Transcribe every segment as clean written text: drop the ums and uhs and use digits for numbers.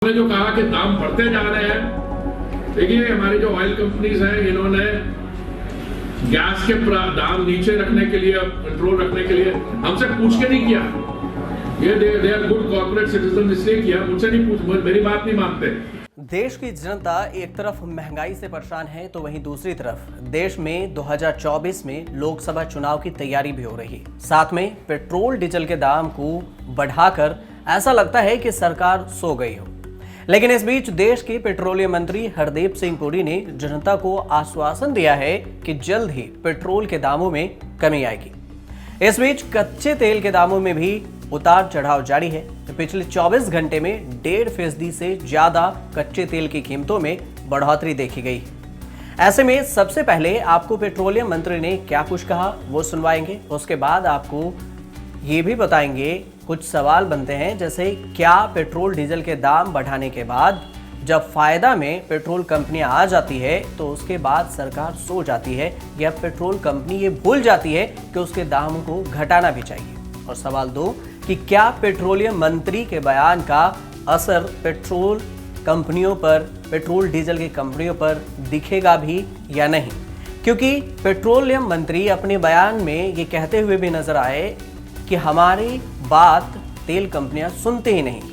ने जो कहा कि दाम बढ़ते जा रहे हैं, देखिए हमारी जो ऑयल कंपनीज हैं इन्होंने गैस के दाम नीचे रखने के लिए, कंट्रोल रखने के लिए हमसे पूछ के नहीं किया। ये they are good corporate citizen, इसलिए किया, मुझसे नहीं पूछ, मेरी बात नहीं मानते। देश की जनता एक तरफ महंगाई से परेशान है तो वहीं दूसरी तरफ देश में 2024 में लोकसभा चुनाव की तैयारी भी हो रही है। साथ में पेट्रोल डीजल के दाम को बढ़ाकर ऐसा लगता है कि सरकार सो गई हो। लेकिन इस बीच देश के पेट्रोलियम मंत्री हरदीप सिंह पुरी ने जनता को आश्वासन दिया है कि जल्द ही पेट्रोल के दामों में कमी आएगी। इस बीच कच्चे तेल के दामों में भी उतार चढ़ाव जारी है। पिछले 24 घंटे में 1.5% से ज्यादा कच्चे तेल की कीमतों में बढ़ोतरी देखी गई। ऐसे में सबसे पहले आपको पेट्रोलियम मंत्री ने क्या कुछ कहा वो सुनवाएंगे। उसके बाद आपको ये भी बताएंगे, कुछ सवाल बनते हैं जैसे क्या पेट्रोल डीजल के दाम बढ़ाने के बाद जब फायदा में पेट्रोल कंपनियां आ जाती है तो उसके बाद सरकार सो जाती है, या पेट्रोल कंपनी ये भूल जाती है कि उसके दामों को घटाना भी चाहिए। और सवाल 2 कि क्या पेट्रोलियम मंत्री के बयान का असर पेट्रोल कंपनियों पर, पेट्रोल डीजल की कंपनियों पर दिखेगा भी या नहीं, क्योंकि पेट्रोलियम मंत्री अपने बयान में ये कहते हुए भी नजर आए कि हमारी बात तेल कंपनियां सुनते ही नहीं है।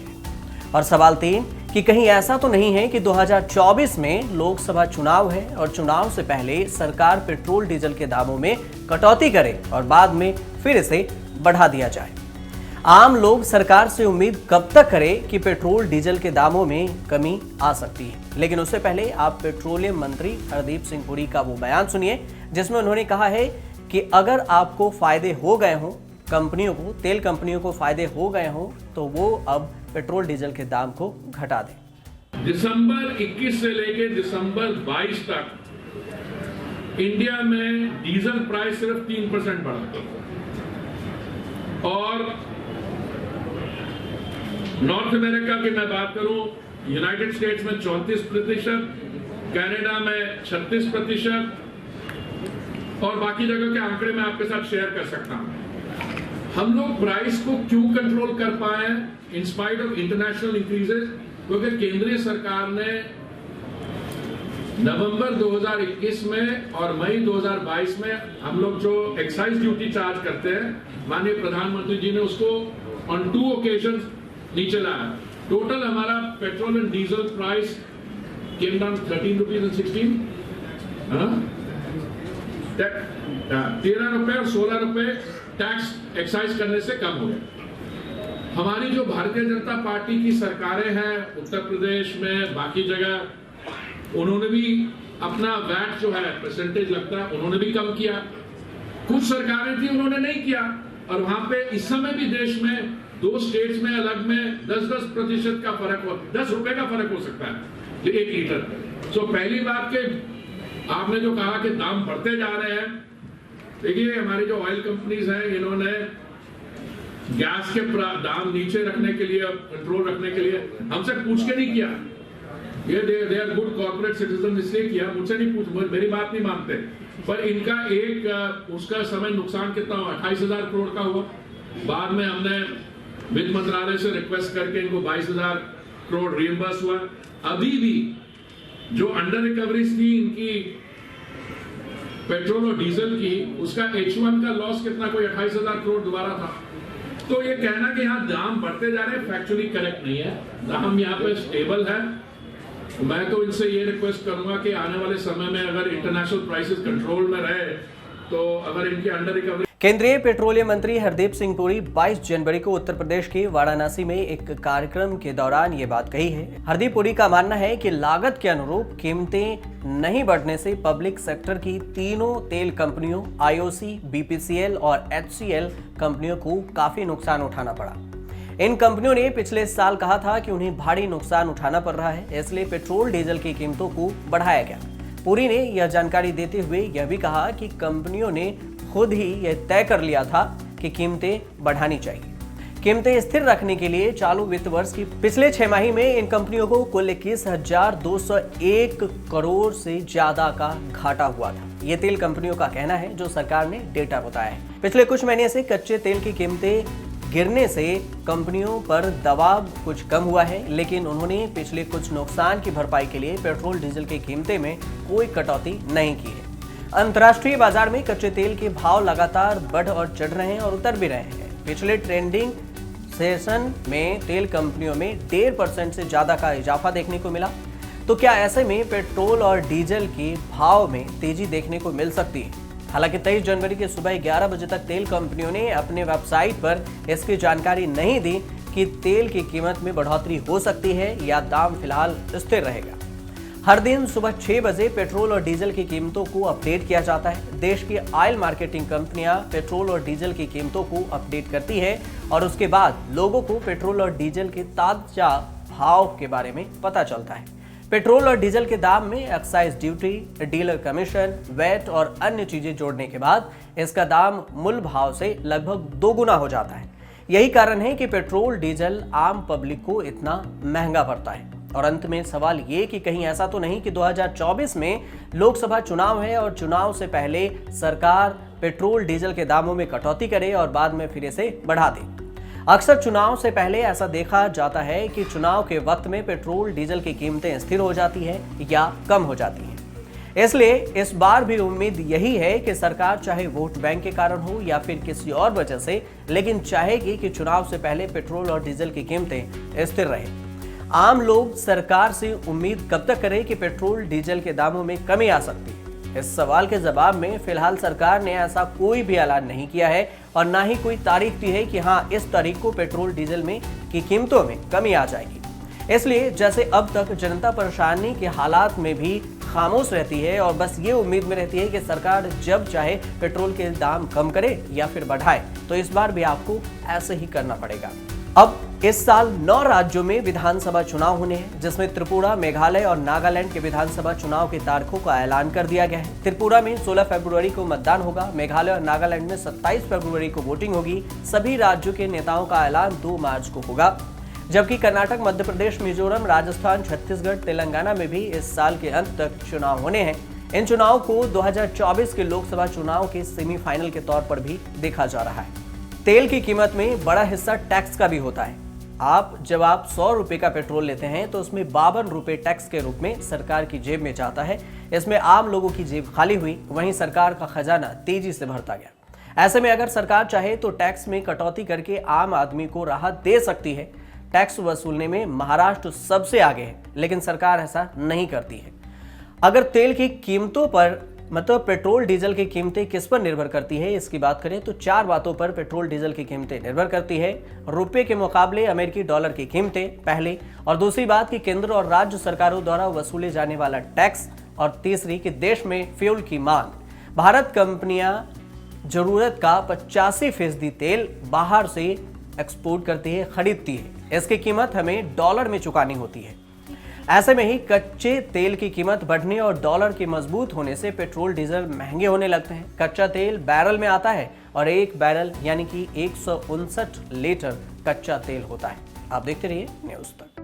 और सवाल 3 कि कहीं ऐसा तो नहीं है कि 2024 में लोकसभा चुनाव है और चुनाव से पहले सरकार पेट्रोल डीजल के दामों में कटौती करे और बाद में फिर इसे बढ़ा दिया जाए। आम लोग सरकार से उम्मीद कब तक करें कि पेट्रोल डीजल के दामों में कमी आ सकती है। लेकिन उससे पहले आप पेट्रोलियम मंत्री हरदीप सिंह पुरी का वो बयान सुनिए जिसमें उन्होंने कहा है कि अगर आपको फायदे हो गए हों, कंपनियों को, तेल कंपनियों को फायदे हो गए हों, तो वो अब पेट्रोल डीजल के दाम को घटा दें। दिसंबर 21 से लेकर दिसंबर 22 तक इंडिया में डीजल प्राइस सिर्फ 3% बढ़ा और नॉर्थ अमेरिका की मैं बात करूं, यूनाइटेड स्टेट्स में 34%, कनाडा में 36% और बाकी जगह के आंकड़े मैं आपके साथ शेयर कर सकता हूं। हम लोग प्राइस को क्यों कंट्रोल कर पाए in spite of international increases? क्योंकि केंद्रीय सरकार ने नवंबर 2021 में और मई 2022 में हम लोग जो एक्साइज ड्यूटी चार्ज करते हैं, माननीय प्रधानमंत्री जी ने उसको ऑन 2 ओकेजन्स नीचे लाया। टोटल हमारा petrol and diesel price came down 13 rupees and 16, 13 रुपए और 16 रुपए टैक्स एक्साइज करने से कम हो गया। हमारी जो भारतीय जनता पार्टी की सरकारें हैं उत्तर प्रदेश में, बाकी जगह, उन्होंने भी अपना वैट जो है परसेंटेज लगता है उन्होंने भी कम किया। कुछ सरकारें थी उन्होंने नहीं किया। और वहां पे इस समय भी देश में 2 स्टेट्स में अलग में 10% का फर्क हो, 10 रुपए का फर्क हो सकता है 1 लीटर। सो पहली बात के आपने जो कहा कि दाम बढ़ते जा रहे हैं, देखिए हमारी जो ऑयल कंपनीज हैं इन्होंने गैस के दाम नीचे रखने के लिए, कंट्रोल रखने के लिए हमसे पूछ के नहीं किया। ये they are good corporate citizen, इसलिए किया, मुझसे नहीं पूछ, मेरी बात नहीं मानते। पर इनका एक उसका समय नुकसान कितना हुआ? 28,000 करोड़ का हुआ। बाद में हमने वित्त मंत्रालय से रिक्वेस्ट करके इनको 22,000 करोड़ रिइंबर्स हुआ। अभी भी जो अंडर रिकवरीज थी इनकी पेट्रोल और डीजल की, उसका H1 का लॉस कितना, कोई 28,000 करोड़ दोबारा था। तो ये कहना कि यहाँ दाम बढ़ते जा रहे हैं फैक्चुअली करेक्ट नहीं है। दाम यहाँ पे स्टेबल है। मैं तो इनसे ये रिक्वेस्ट करूंगा कि आने वाले समय में अगर इंटरनेशनल प्राइसेस कंट्रोल में रहे तो अगर इनके अंडर रिकवरी। केंद्रीय पेट्रोलियम मंत्री हरदीप सिंह पुरी 22 जनवरी को उत्तर प्रदेश के वाराणसी में एक कार्यक्रम के दौरान ये बात कही है। हरदीप पुरी का मानना है कि लागत के अनुरूप कीमतें नहीं बढ़ने से पब्लिक सेक्टर की तीनों तेल कंपनियों IOC, BPCL और HCL कंपनियों को काफी नुकसान उठाना पड़ा। इन कंपनियों ने पिछले साल कहा था कि उन्हें भारी नुकसान उठाना पड़ रहा है, इसलिए पेट्रोल डीजल की कीमतों को बढ़ाया गया। पुरी ने यह जानकारी देते हुए यह भी कहा कि कंपनियों ने खुद ही यह तय कर लिया था कि कीमतें बढ़ानी चाहिए। कीमतें स्थिर रखने के लिए चालू वित्त वर्ष की पिछले 6 माही में इन कंपनियों को कुल 21,201 करोड़ से ज्यादा का घाटा हुआ था। ये तेल कंपनियों का कहना है जो सरकार ने डेटा बताया है। पिछले कुछ महीने से कच्चे तेल की कीमतें गिरने से कंपनियों पर दबाव कुछ कम हुआ है, लेकिन उन्होंने पिछले कुछ नुकसान की भरपाई के लिए पेट्रोल डीजल की कीमतें में कोई कटौती नहीं की है। अंतर्राष्ट्रीय बाजार में कच्चे तेल के भाव लगातार बढ़ और चढ़ रहे हैं और उतर भी रहे हैं। पिछले ट्रेंडिंग सेशन में तेल कंपनियों में 1.5% से ज्यादा का इजाफा देखने को मिला। तो क्या ऐसे में पेट्रोल और डीजल के भाव में तेजी देखने को मिल सकती है? हालांकि 23 जनवरी के सुबह 11 बजे तक तेल कंपनियों ने अपने वेबसाइट पर इसकी जानकारी नहीं दी कि तेल की कीमत में बढ़ोतरी हो सकती है या दाम फिलहाल स्थिर रहेगा। हर दिन सुबह 6 बजे पेट्रोल और डीजल की कीमतों को अपडेट किया जाता है। देश की ऑयल मार्केटिंग कंपनियां पेट्रोल और डीजल की कीमतों को अपडेट करती है और उसके बाद लोगों को पेट्रोल और डीजल के ताजा भाव के बारे में पता चलता है। पेट्रोल और डीजल के दाम में excise duty, dealer commission, VAT और अन्य चीजें जोड़ने के बाद इसका दाम मूल भाव से लगभग 2 गुना हो जाता है। यही कारण है कि पेट्रोल डीजल आम पब्लिक को इतना महंगा पड़ता है। और अंत में सवाल ये कि कहीं ऐसा तो नहीं कि 2024 में लोकसभा चुनाव है और चुनाव से पहले सरकार पेट्रोल डीजल के दामों में कटौती करे और बाद में फिर इसे बढ़ा दे। अक्सर चुनाव से पहले ऐसा देखा जाता है कि चुनाव के वक्त में पेट्रोल डीजल की कीमतें स्थिर हो जाती है या कम हो जाती हैं। इसलिए इस बार भी उम्मीद यही है कि सरकार चाहे वोट बैंक के कारण हो या फिर किसी और वजह से, लेकिन चाहेगी कि चुनाव से पहले पेट्रोल और डीजल की कीमतें स्थिर रहें। आम लोग सरकार से उम्मीद कब तक करें कि पेट्रोल डीजल के दामों में कमी आ सकती है? इस सवाल के जवाब में फिलहाल सरकार ने ऐसा कोई भी ऐलान नहीं किया है और ना ही कोई तारीख दी है कि हाँ, इस तारीख को पेट्रोल डीजल में की कीमतों में कमी आ जाएगी। इसलिए जैसे अब तक जनता परेशानी के हालात में भी खामोश रहती है और बस ये उम्मीद में रहती है कि सरकार जब चाहे पेट्रोल के दाम कम करे या फिर बढ़ाए, तो इस बार भी आपको ऐसे ही करना पड़ेगा। अब इस साल 9 राज्यों में विधानसभा चुनाव होने हैं, जिसमें त्रिपुरा, मेघालय और नागालैंड के विधानसभा चुनाव की तारीखों का ऐलान कर दिया गया है। त्रिपुरा में 16 फरवरी को मतदान होगा, मेघालय और नागालैंड में 27 फरवरी को वोटिंग होगी। सभी राज्यों के नेताओं का ऐलान 2 मार्च को होगा, जबकि कर्नाटक, मध्य प्रदेश, मिजोरम, राजस्थान, छत्तीसगढ़, तेलंगाना में भी इस साल के अंत तक चुनाव होने हैं। इन चुनाव को 2024 के लोकसभा चुनाव के सेमीफाइनल के तौर पर भी देखा जा रहा है। तेल की कीमत में बड़ा हिस्सा टैक्स का भी होता है। जब आप 100 रुपए का पेट्रोल लेते हैं तो उसमें 52 रुपए टैक्स के रूप में सरकार की जेब में जाता है। इसमें आम लोगों की जेब खाली हुई, वहीं सरकार का खजाना तेजी से भरता गया। ऐसे में अगर सरकार चाहे तो टैक्स में कटौती करके आम आदमी को राहत दे सकती है। टैक्स वसूलने में महाराष्ट्र सबसे आगे है, लेकिन सरकार ऐसा नहीं करती है। अगर तेल की कीमतों पर पेट्रोल डीजल की कीमतें किस पर निर्भर करती है, इसकी बात करें तो 4 बातों पर पेट्रोल डीजल की कीमतें निर्भर करती है। रुपए के मुकाबले अमेरिकी डॉलर की कीमतें पहली, और दूसरी बात कि केंद्र और राज्य सरकारों द्वारा वसूले जाने वाला टैक्स, और तीसरी कि देश में फ्यूल की मांग। भारत कंपनियां जरूरत का 85% तेल बाहर से एक्सपोर्ट करती है, खरीदती है। इसकी कीमत हमें डॉलर में चुकानी होती है। ऐसे में ही कच्चे तेल की कीमत बढ़ने और डॉलर के मजबूत होने से पेट्रोल डीजल महंगे होने लगते हैं। कच्चा तेल बैरल में आता है और 1 बैरल यानी कि 159 लीटर कच्चा तेल होता है। आप देखते रहिए न्यूज़ तक।